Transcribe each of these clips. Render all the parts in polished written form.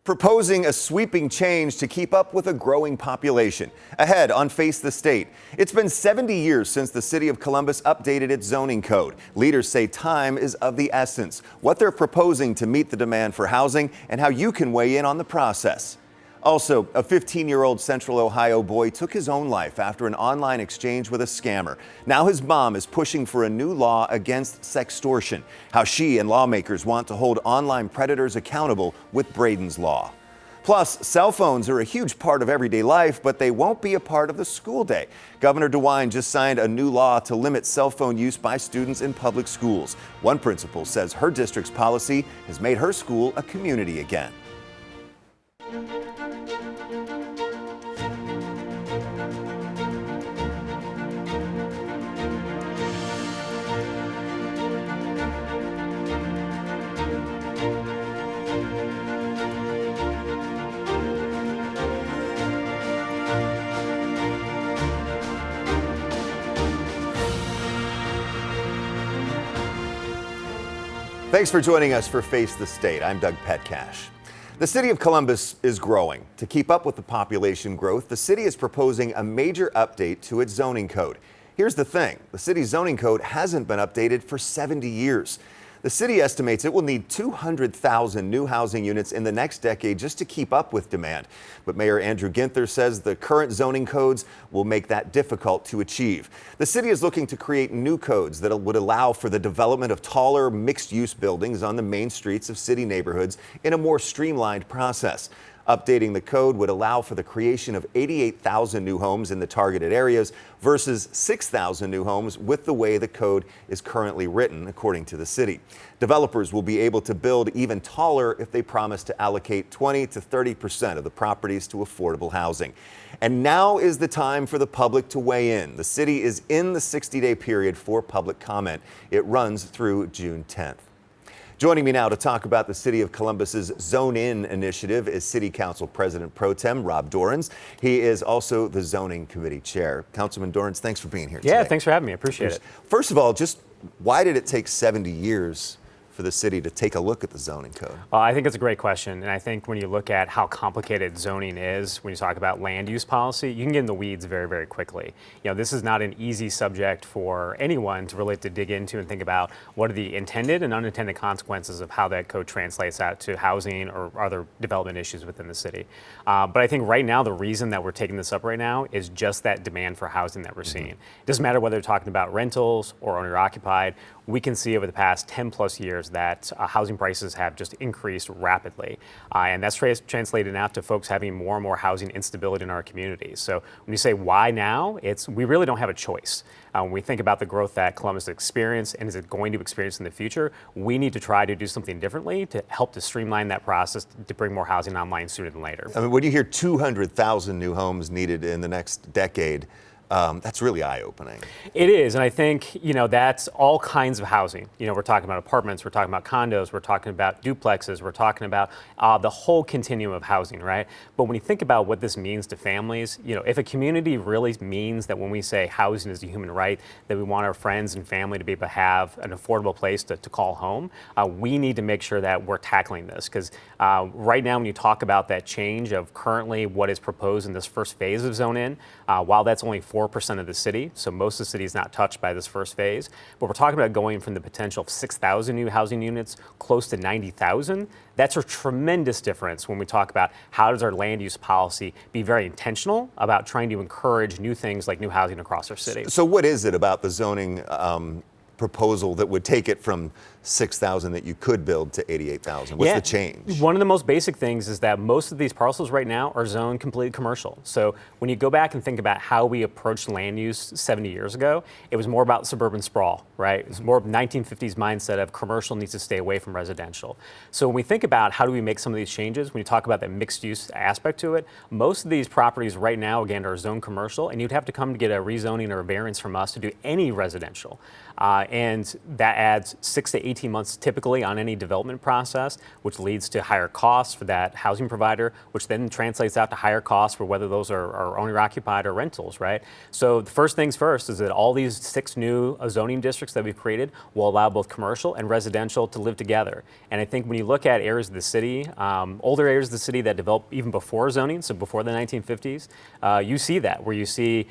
proposing a sweeping change to keep up with a growing population. Ahead on Face the State, it's been 70 years since the city of Columbus updated its zoning code. Leaders say time is of the essence. What they're proposing to meet the demand for housing and how you can weigh in on the process. Also, a 15-year-old Central Ohio boy took his own life after an online exchange with a scammer. Now his mom is pushing for a new law against sextortion. How she and lawmakers want to hold online predators accountable with Braden's law. Plus, cell phones are a huge part of everyday life, but they won't be a part of the school day. Governor DeWine just signed a new law to limit cell phone use by students in public schools. One principal says her district's policy has made her school a community again. Thanks for joining us for Face the State. I'm Doug Petcash. The city of Columbus is growing. To keep up with the population growth, the city is proposing a major update to its zoning code. Here's the thing, the city's zoning code hasn't been updated for 70 years. The city estimates it will need 200,000 new housing units in the next decade just to keep up with demand. But Mayor Andrew Ginther says the current zoning codes will make that difficult to achieve. The city is looking to create new codes that would allow for the development of taller, mixed-use buildings on the main streets of city neighborhoods in a more streamlined process. Updating the code would allow for the creation of 88,000 new homes in the targeted areas versus 6,000 new homes with the way the code is currently written, according to the city. Developers will be able to build even taller if they promise to allocate 20 to 30% of the properties to affordable housing. And now is the time for the public to weigh in. The city is in the 60-day period for public comment. It runs through June 10th. Joining me now to talk about the City of Columbus's Zone In initiative is City Council President Pro Tem Rob Dorrans. He is also the Zoning Committee Chair. Councilman Dorrans, thanks for being here today. Yeah, thanks for having me. I appreciate it. First of all, just why did it take 70 years for the city to take a look at the zoning code? I think it's a great question. And I think when you look at how complicated zoning is, when you talk about land use policy, you can get in the weeds very, very quickly. You know, this is not an easy subject for anyone to really to dig into and think about what are the intended and unintended consequences of how that code translates out to housing or other development issues within the city. But I think right now, the reason that we're taking this up right now is just that demand for housing that we're seeing. It doesn't matter whether we're talking about rentals or owner occupied. We can see over the past 10 plus years that housing prices have just increased rapidly. And that's translated now to folks having more and more housing instability in our communities. So when you say why now, we really don't have a choice. When we think about the growth that Columbus experienced and is it going to experience in the future, we need to try to do something differently to help to streamline that process to bring more housing online sooner than later. I mean, when you hear 200,000 new homes needed in the next decade, that's really eye-opening. It is, and I think, you know, that's all kinds of housing. You know, we're talking about apartments, we're talking about condos, we're talking about duplexes, we're talking about the whole continuum of housing, right? But when you think about what this means to families, you know, if a community really means that when we say housing is a human right, that we want our friends and family to be able to have an affordable place to call home, we need to make sure that we're tackling this. Because right now, when you talk about that change of currently what is proposed in this first phase of Zone In, while that's only 4% of the city, so most of the city is not touched by this first phase. But we're talking about going from the potential of 6,000 new housing units close to 90,000. That's a tremendous difference when we talk about how does our land use policy be very intentional about trying to encourage new things like new housing across our city. So what is it about the zoning proposal that would take it from 6,000 that you could build to 88,000? What's the change? One of the most basic things is that most of these parcels right now are zoned completely commercial. So when you go back and think about how we approached land use 70 years ago, it was more about suburban sprawl, right? It was more of 1950s mindset of commercial needs to stay away from residential. So when we think about how do we make some of these changes, when you talk about that mixed use aspect to it, most of these properties right now, again, are zoned commercial, and you'd have to come to get a rezoning or a variance from us to do any residential. And that adds 6 to 18 months typically on any development process, which leads to higher costs for that housing provider, which then translates out to higher costs for whether those are owner-occupied or rentals, right? So the first things first is that all these 6 new zoning districts that we've created will allow both commercial and residential to live together. And I think when you look at areas of the city, older areas of the city that developed even before zoning, so before the 1950s, you see that, where you see,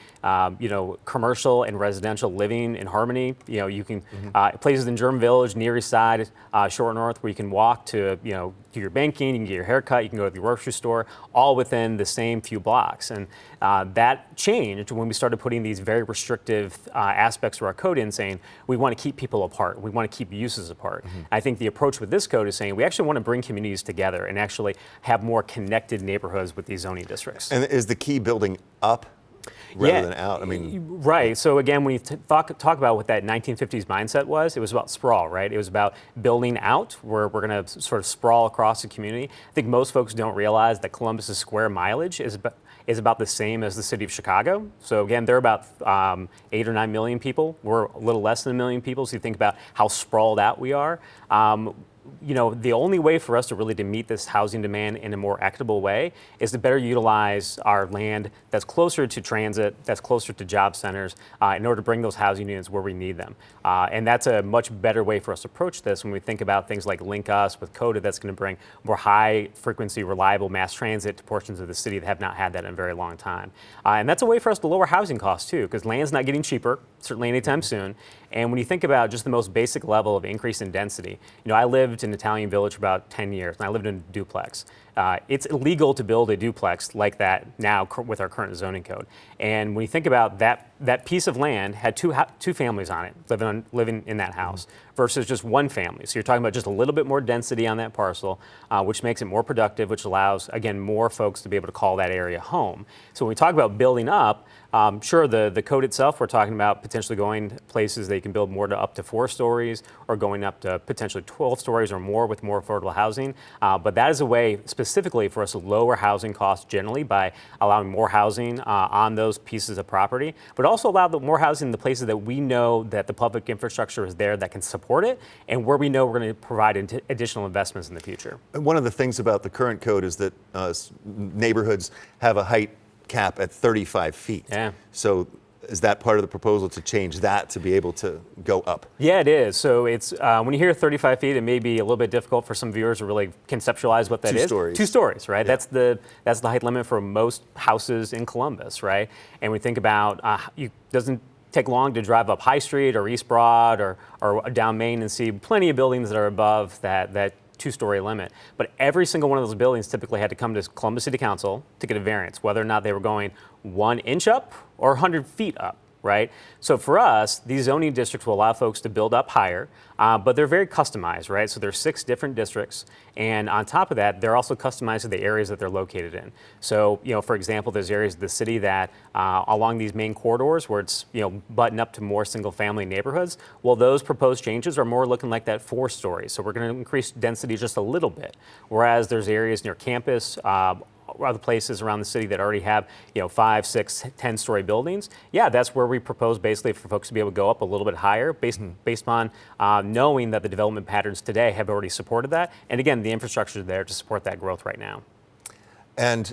commercial and residential living in harmony. You can, places in German Village, near East Side, Short North, where you can walk to, do your banking, you can get your haircut, you can go to the grocery store, all within the same few blocks. And that changed when we started putting these very restrictive aspects of our code in, saying we want to keep people apart, we want to keep uses apart. I think the approach with this code is saying we actually want to bring communities together and actually have more connected neighborhoods with these zoning districts. And is the key building up rather than out? I mean, right. So again, when you talk about what that 1950s mindset was, it was about sprawl, right? It was about building out, where we're going to sort of sprawl across the community. I think most folks don't realize that Columbus's square mileage is about the same as the city of Chicago. So again, they're about 8 or 9 million people. We're a little less than 1 million people. So you think about how sprawled out we are. The only way for us to really meet this housing demand in a more equitable way is to better utilize our land that's closer to transit, that's closer to job centers, in order to bring those housing units where we need them. And that's a much better way for us to approach this when we think about things like Link Us with CODA, that's going to bring more high frequency, reliable mass transit to portions of the city that have not had that in a very long time. And that's a way for us to lower housing costs too, because land's not getting cheaper, certainly anytime soon. And when you think about just the most basic level of increase in density, I lived in Italian Village for about 10 years, and I lived in a duplex. It's illegal to build a duplex like that now with our current zoning code. And when you think about that piece of land had two families on it living in that house versus just one family. So you're talking about just a little bit more density on that parcel, which makes it more productive, which allows, again, more folks to be able to call that area home. So when we talk about building up, sure, the code itself, we're talking about potentially going places that you can build more to up to 4 stories or going up to potentially 12 stories or more with more affordable housing. But that is a way specifically for us to lower housing costs generally by allowing more housing on those pieces of property, but also allow more housing in the places that we know that the public infrastructure is there that can support it and where we know we're going to provide additional investments in the future. And one of the things about the current code is that neighborhoods have a height cap at 35 feet. Yeah. So is that part of the proposal to change that to be able to go up? Yeah, it is. So it's when you hear 35 feet, it may be a little bit difficult for some viewers to really conceptualize what that is. 2 stories. 2 stories, right? Yeah. That's the height limit for most houses in Columbus, right? And we think about it doesn't take long to drive up High Street or East Broad or down Main and see plenty of buildings that are above that 2-story limit. But every single one of those buildings typically had to come to Columbus City Council to get a variance, whether or not they were going 1 inch up or 100 feet up, right? So for us, these zoning districts will allow folks to build up higher, but they're very customized, right? So there's 6 different districts, and on top of that, they're also customized to the areas that they're located in. So, for example, there's areas of the city that along these main corridors where it's, button up to more single-family neighborhoods. Well, those proposed changes are more looking like that 4 stories. So we're going to increase density just a little bit. Whereas there's areas near campus, other places around the city that already have 5, 6, 10-story buildings. Yeah, that's where we propose basically for folks to be able to go up a little bit higher based on knowing that the development patterns today have already supported that. And again, the infrastructure is there to support that growth right now. And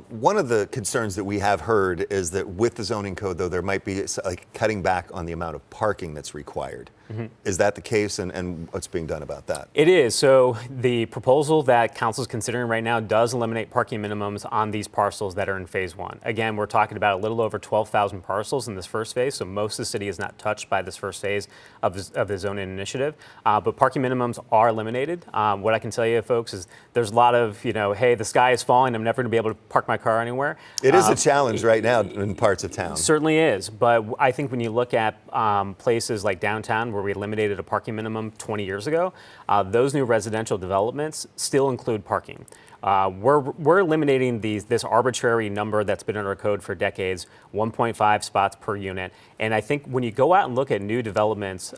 one of the concerns that we have heard is that with the zoning code, though, there might be like cutting back on the amount of parking that's required. Is that the case, and what's being done about that? It is. So the proposal that council is considering right now does eliminate parking minimums on these parcels that are in phase 1. Again, we're talking about a little over 12,000 parcels in this first phase, so most of the city is not touched by this first phase of the zoning initiative. But parking minimums are eliminated. What I can tell you, folks, is there's a lot of, hey, the sky is falling, I'm never going to be able to park my car anywhere. It is a challenge right now in parts of town. Certainly is, but I think when you look at places like downtown where we eliminated a parking minimum 20 years ago, those new residential developments still include parking. We're eliminating this arbitrary number that's been in our code for decades, 1.5 spots per unit. And I think when you go out and look at new developments,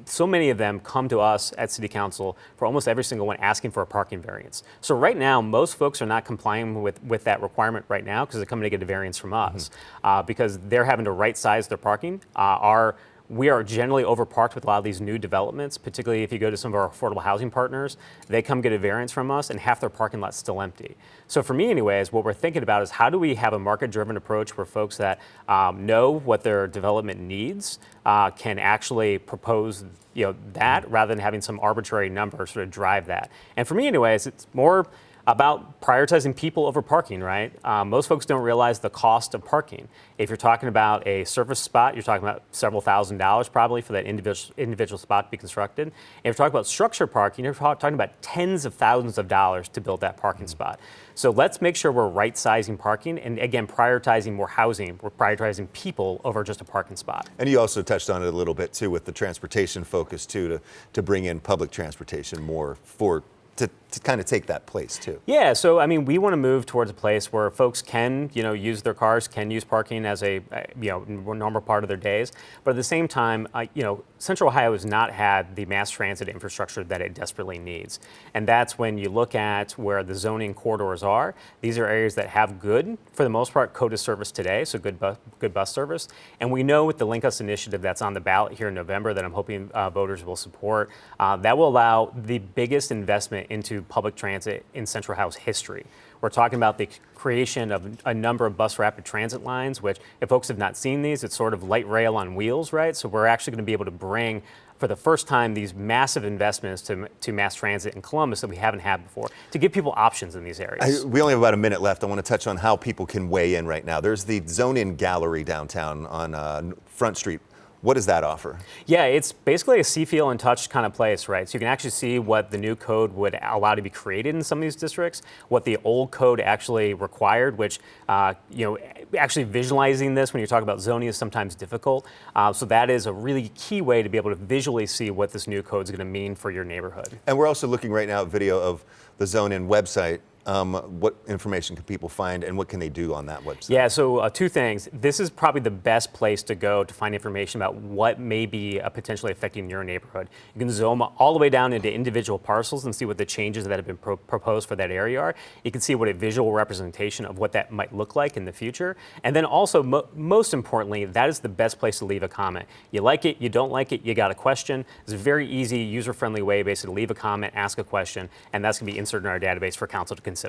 so many of them come to us at City Council for almost every single one asking for a parking variance. So right now, most folks are not complying with that requirement right now because they're coming to get a variance from us because they're having to right size their parking. we are generally overparked with a lot of these new developments, particularly if you go to some of our affordable housing partners. They come get a variance from us and half their parking lot's still empty. So for me anyways, what we're thinking about is how do we have a market-driven approach where folks that know what their development needs can actually propose that rather than having some arbitrary number sort of drive that. And for me anyways, it's more about prioritizing people over parking, right? Most folks don't realize the cost of parking. If you're talking about a surface spot, you're talking about several $1,000s probably for that individual spot to be constructed. And if you're talking about structured parking, you're talking about tens of thousands of dollars to build that parking spot. So let's make sure we're right-sizing parking and, again, prioritizing more housing. We're prioritizing people over just a parking spot. And you also touched on it a little bit, too, with the transportation focus, too, to bring in public transportation more to kind of take that place too. Yeah, so I mean, we want to move towards a place where folks can, use their cars, can use parking as a, normal part of their days. But at the same time, Central Ohio has not had the mass transit infrastructure that it desperately needs. And that's when you look at where the zoning corridors are. These are areas that have good, for the most part, CODA service today, so good bus service. And we know with the Link Us initiative that's on the ballot here in November that I'm hoping voters will support, that will allow the biggest investment into public transit in Central Ohio's history. We're talking about the creation of a number of bus rapid transit lines, which if folks have not seen these, it's sort of light rail on wheels, right? So we're actually going to be able to bring, for the first time, these massive investments to mass transit in Columbus that we haven't had before, to give people options in these areas. We only have about a minute left. I want to touch on how people can weigh in right now. There's the Zone-In Gallery downtown on Front Street. What does that offer? Yeah, it's basically a see, feel, and touch kind of place, right? So you can actually see what the new code would allow to be created in some of these districts, what the old code actually required, which, actually visualizing this when you talk about zoning is sometimes difficult. So that is a really key way to be able to visually see what this new code is going to mean for your neighborhood. And we're also looking right now at video of the Zone-In website. What information can people find and what can they do on that website? Yeah, so two things. This is probably the best place to go to find information about what may be potentially affecting your neighborhood. You can zoom all the way down into individual parcels and see what the changes that have been proposed for that area are. You can see what a visual representation of what that might look like in the future. And then also, most importantly, that is the best place to leave a comment. You like it, you don't like it, you got a question. It's a very easy, user-friendly way basically to leave a comment, ask a question, and that's going to be inserted in our database for council to consider.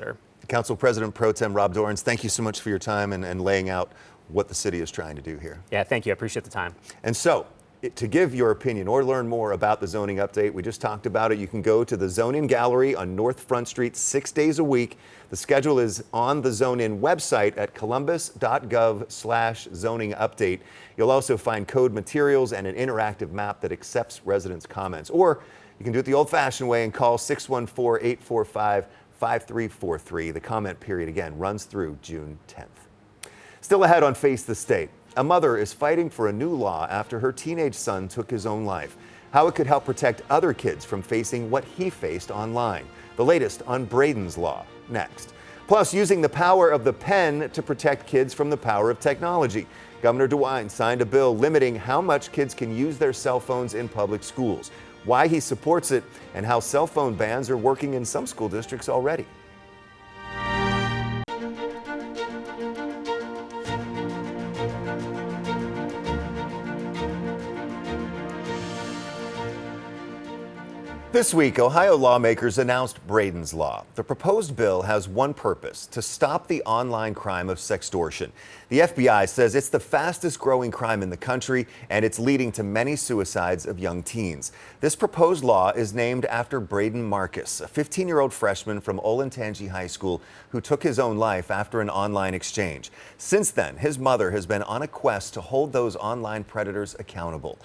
Council President Pro Tem Rob Dorans, thank you so much for your time and laying out what the city is trying to do here. Yeah, thank you. I appreciate the time. And so, to give your opinion or learn more about the zoning update, we just talked about it, you can go to the Zone-In Gallery on North Front Street 6 days a week. The schedule is on the Zone-In website at columbus.gov/zoning update. You'll also find code materials and an interactive map that accepts residents' comments. Or you can do it the old-fashioned way and call 614-845-5343. The comment period, again, runs through June 10th. Still ahead on Face the State, a mother is fighting for a new law after her teenage son took his own life. How it could help protect other kids from facing what he faced online. The latest on Braden's law, next. Plus, using the power of the pen to protect kids from the power of technology. Governor DeWine signed a bill limiting how much kids can use their cell phones in public schools. Why he supports it, and how cell phone bans are working in some school districts already. This week, Ohio lawmakers announced Braden's Law. The proposed bill has one purpose: to stop the online crime of sextortion. The FBI says it's the fastest growing crime in the country, and it's leading to many suicides of young teens. This proposed law is named after Braden Marcus, a 15-year-old freshman from Olentangy High School who took his own life after an online exchange. Since then, his mother has been on a quest to hold those online predators accountable.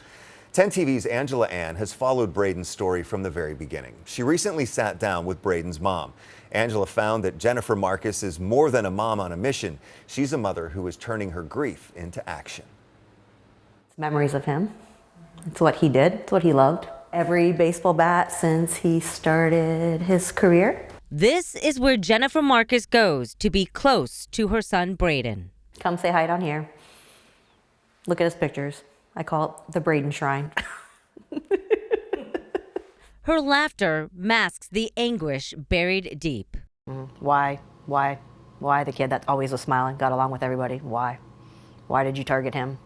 10 TV's Angela Ann has followed Braden's story from the very beginning. She recently sat down with Braden's mom. Angela found that Jennifer Marcus is more than a mom on a mission. She's a mother who is turning her grief into action. It's memories of him. It's what he did. It's what he loved. Every baseball bat since he started his career. This is where Jennifer Marcus goes to be close to her son, Braden. Come say hi down here. Look at his pictures. I call it the Braden Shrine. Her laughter masks the anguish buried deep. Why? The kid that always was smiling, got along with everybody. Why? Why did you target him?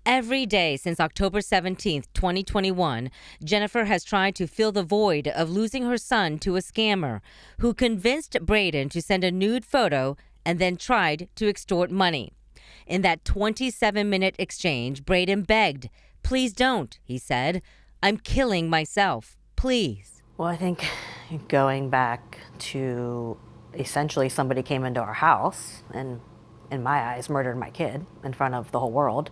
Every day since October 17, 2021, Jennifer has tried to fill the void of losing her son to a scammer who convinced Braden to send a nude photo and then tried to extort money. In that 27-minute exchange, Braden begged, "Please don't," he said. "I'm killing myself. Please." Well, I think going back to essentially somebody came into our house and, in my eyes, murdered my kid in front of the whole world.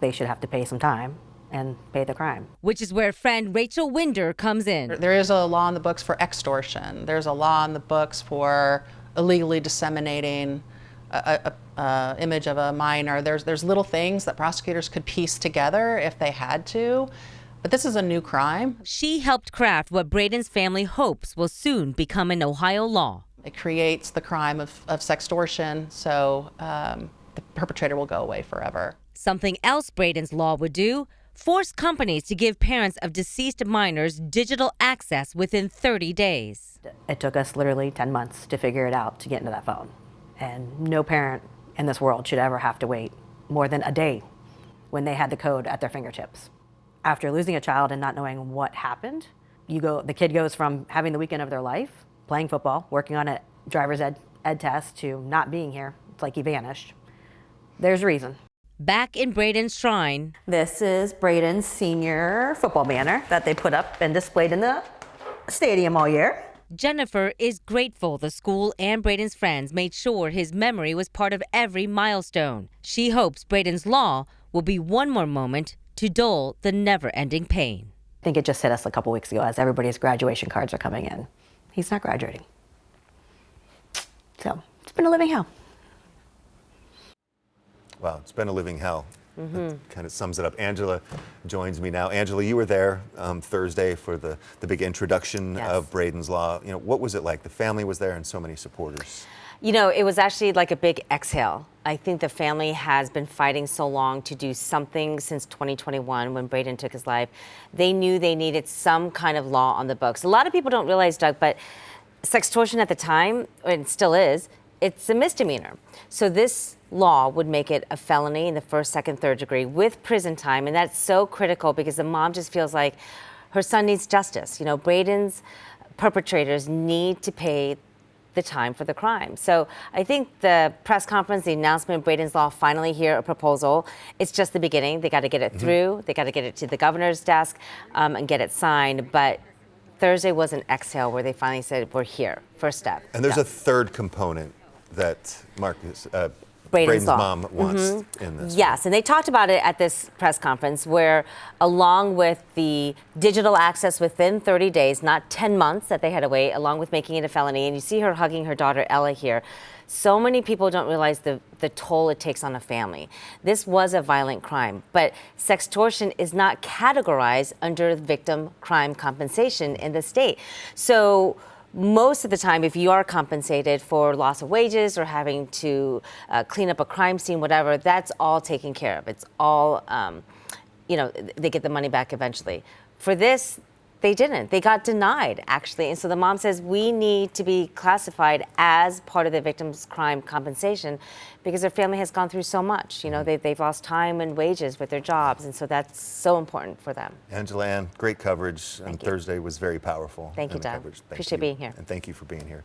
They should have to pay some time and pay the crime. Which is where friend Rachel Winder comes in. There is a law in the books for extortion. There's a law in the books for illegally disseminating a image of a minor. There's little things that prosecutors could piece together if they had to, but this is a new crime. She helped craft what Braden's family hopes will soon become an Ohio law. It creates the crime of sextortion, so the perpetrator will go away forever. Something else Braden's law would do: force companies to give parents of deceased minors digital access within 30 days. It took us literally 10 months to figure it out to get into that phone. And no parent in this world should ever have to wait more than a day when they had the code at their fingertips. After losing a child and not knowing what happened, the kid goes from having the weekend of their life, playing football, working on a driver's ed test, to not being here. It's like he vanished. There's a reason. Back in Braden's shrine, This is Braden's senior football banner that they put up and displayed in the stadium all year. Jennifer is grateful the school and Braden's friends made sure his memory was part of every milestone. She hopes Braden's law will be one more moment to dull the never-ending pain. I think it just hit us a couple weeks ago as everybody's graduation cards are coming in. He's not graduating. So it's been a living hell. Wow, it's been a living hell. That kind of sums it up. Angela joins me now. Angela, you were there Thursday for the big introduction of Braden's Law. You know, what was it like? The family was there and so many supporters. You know, it was actually like a big exhale. I think the family has been fighting so long to do something since 2021 when Braden took his life. They knew they needed some kind of law on the books. A lot of people don't realize, Doug, but sextortion at the time, and still is, it's a misdemeanor. So this law would make it a felony in the first, second, third degree with prison time. And that's so critical because the mom just feels like her son needs justice. You know, Braden's perpetrators need to pay the time for the crime. So I think the press conference, the announcement, Braden's Law, finally hear a proposal. It's just the beginning. They got to get it through. They got to get it to the governor's desk and get it signed. But Thursday was an exhale where they finally said, we're here, first step. And there's a third component that Marcus, Braden's Law. mom wants in this. Yes, and they talked about it at this press conference where, along with the digital access within 30 days, not 10 months that they had to wait, along with making it a felony, and you see her hugging her daughter Ella here. So many people don't realize the toll it takes on a family. This was a violent crime, but sextortion is not categorized under victim crime compensation in the state. So most of the time, if you are compensated for loss of wages or having to clean up a crime scene, whatever, that's all taken care of. It's all, you know, they get the money back eventually. For this, they didn't. They got denied, actually. And so the mom says, we need to be classified as part of the victim's crime compensation because their family has gone through so much. You know, they've lost time and wages with their jobs. And so that's so important for them. Angela Ann, great coverage. And Thursday was very powerful. Thank you, Doug. Appreciate being here. And thank you for being here.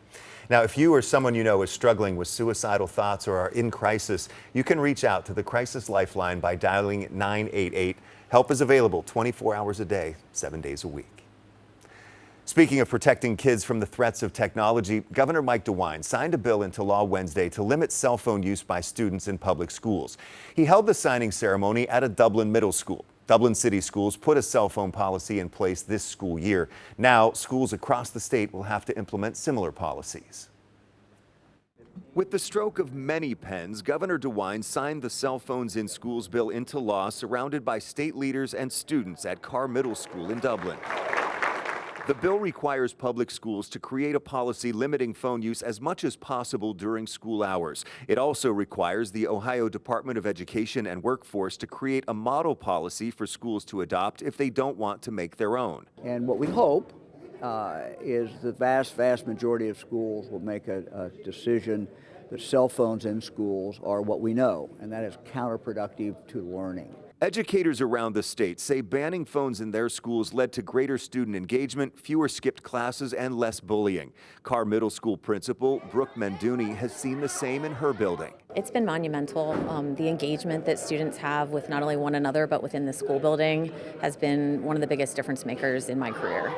Now, if you or someone you know is struggling with suicidal thoughts or are in crisis, you can reach out to the Crisis Lifeline by dialing 988. Help is available 24 hours a day, 7 days a week. Speaking of protecting kids from the threats of technology, Governor Mike DeWine signed a bill into law Wednesday to limit cell phone use by students in public schools. He held the signing ceremony at a Dublin middle school. Dublin City Schools put a cell phone policy in place this school year. Now, schools across the state will have to implement similar policies. With the stroke of many pens, Governor DeWine signed the Cell Phones in Schools bill into law, surrounded by state leaders and students at Carr Middle School in Dublin. The bill requires public schools to create a policy limiting phone use as much as possible during school hours. It also requires the Ohio Department of Education and Workforce to create a model policy for schools to adopt if they don't want to make their own. And what we hope is the vast majority of schools will make a decision that cell phones in schools are what we know, and that is counterproductive to learning. Educators around the state say banning phones in their schools led to greater student engagement, fewer skipped classes, and less bullying. Carr Middle School principal Brooke Menduni has seen the same in her building. It's been monumental. The engagement that students have with not only one another but within the school building has been one of the biggest difference makers in my career.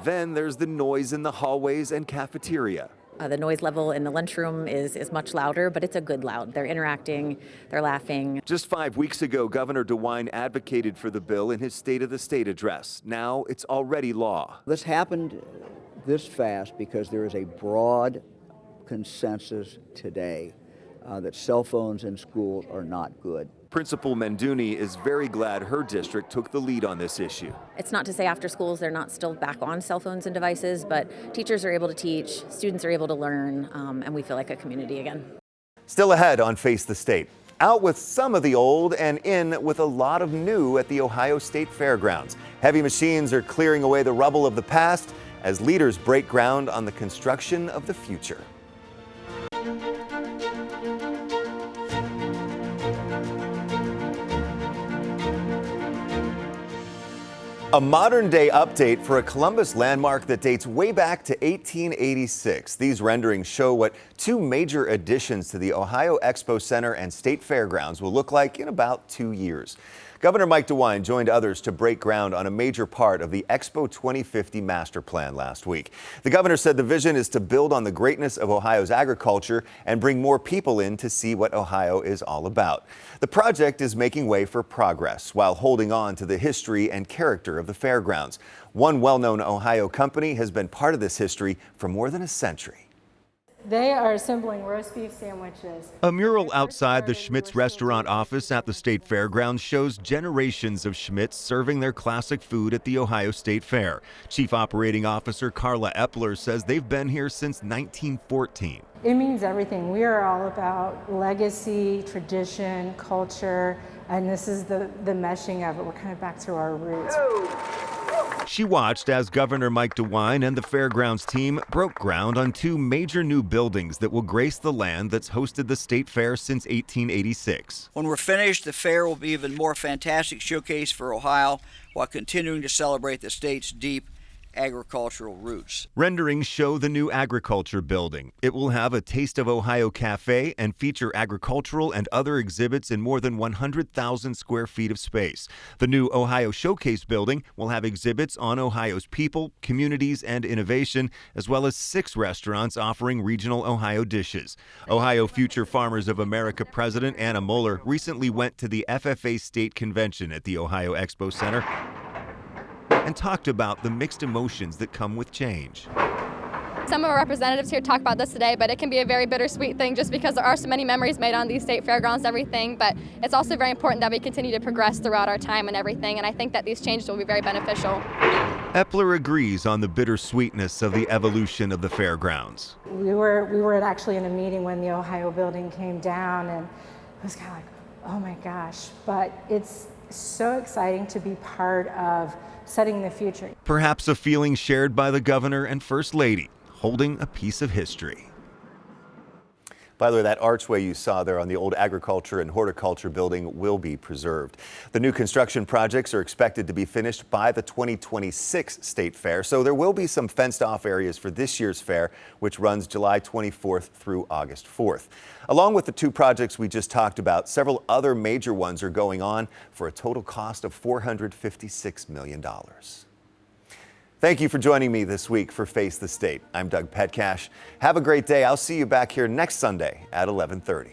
Then there's the noise in the hallways and cafeteria. The noise level in the lunchroom is much louder, but it's a good loud. They're interacting, they're laughing. Just 5 weeks ago, Governor DeWine advocated for the bill in his State of the State address. Now it's already law. This happened this fast because there is a broad consensus today that cell phones in schools are not good. Principal Menduni is very glad her district took the lead on this issue. It's not to say after schools they're not still back on cell phones and devices, but teachers are able to teach, students are able to learn, and we feel like a community again. Still ahead on Face the State. Out with some of the old and in with a lot of new at the Ohio State Fairgrounds. Heavy machines are clearing away the rubble of the past as leaders break ground on the construction of the future. A modern-day update for a Columbus landmark that dates way back to 1886. These renderings show what two major additions to the Ohio Expo Center and State Fairgrounds will look like in about 2 years. Governor Mike DeWine joined others to break ground on a major part of the Expo 2050 master plan last week. The governor said the vision is to build on the greatness of Ohio's agriculture and bring more people in to see what Ohio is all about. The project is making way for progress while holding on to the history and character of the fairgrounds. One well-known Ohio company has been part of this history for more than a century. They are assembling roast beef sandwiches. A mural outside the Schmidt's restaurant office at the State Fairgrounds shows generations of Schmidt's serving their classic food at the Ohio State Fair. Chief Operating Officer Carla Epler says they've been here since 1914. It means everything. We are all about legacy, tradition, culture, and this is the meshing of it. We're kind of back to our roots. She watched as Governor Mike DeWine and the Fairgrounds team broke ground on two major new buildings that will grace the land that's hosted the State Fair since 1886. When we're finished, the fair will be even more fantastic showcase for Ohio while continuing to celebrate the state's deep agricultural roots. Renderings show the new agriculture building. It will have a Taste of Ohio cafe and feature agricultural and other exhibits in more than 100,000 square feet of space. The new Ohio Showcase building will have exhibits on Ohio's people, communities, and innovation, as well as 6 restaurants offering regional Ohio dishes. Ohio Future Farmers of America President Anna Moeller recently went to the FFA State Convention at the Ohio Expo Center and talked about the mixed emotions that come with change. Some of our representatives here talk about this today, but it can be a very bittersweet thing just because there are so many memories made on these state fairgrounds and everything, but it's also very important that we continue to progress throughout our time and everything, and I think that these changes will be very beneficial. Epler agrees on the bittersweetness of the evolution of the fairgrounds. We were actually in a meeting when the Ohio building came down, and it was kind of like, oh my gosh, but it's so exciting to be part of setting the future. Perhaps a feeling shared by the governor and first lady, holding a piece of history. By the way, that archway you saw there on the old agriculture and horticulture building will be preserved. The new construction projects are expected to be finished by the 2026 State Fair, so there will be some fenced-off areas for this year's fair, which runs July 24th through August 4th. Along with the two projects we just talked about, several other major ones are going on for a total cost of $456 million. Thank you for joining me this week for Face the State. I'm Doug Petcash. Have a great day. I'll see you back here next Sunday at 11:30.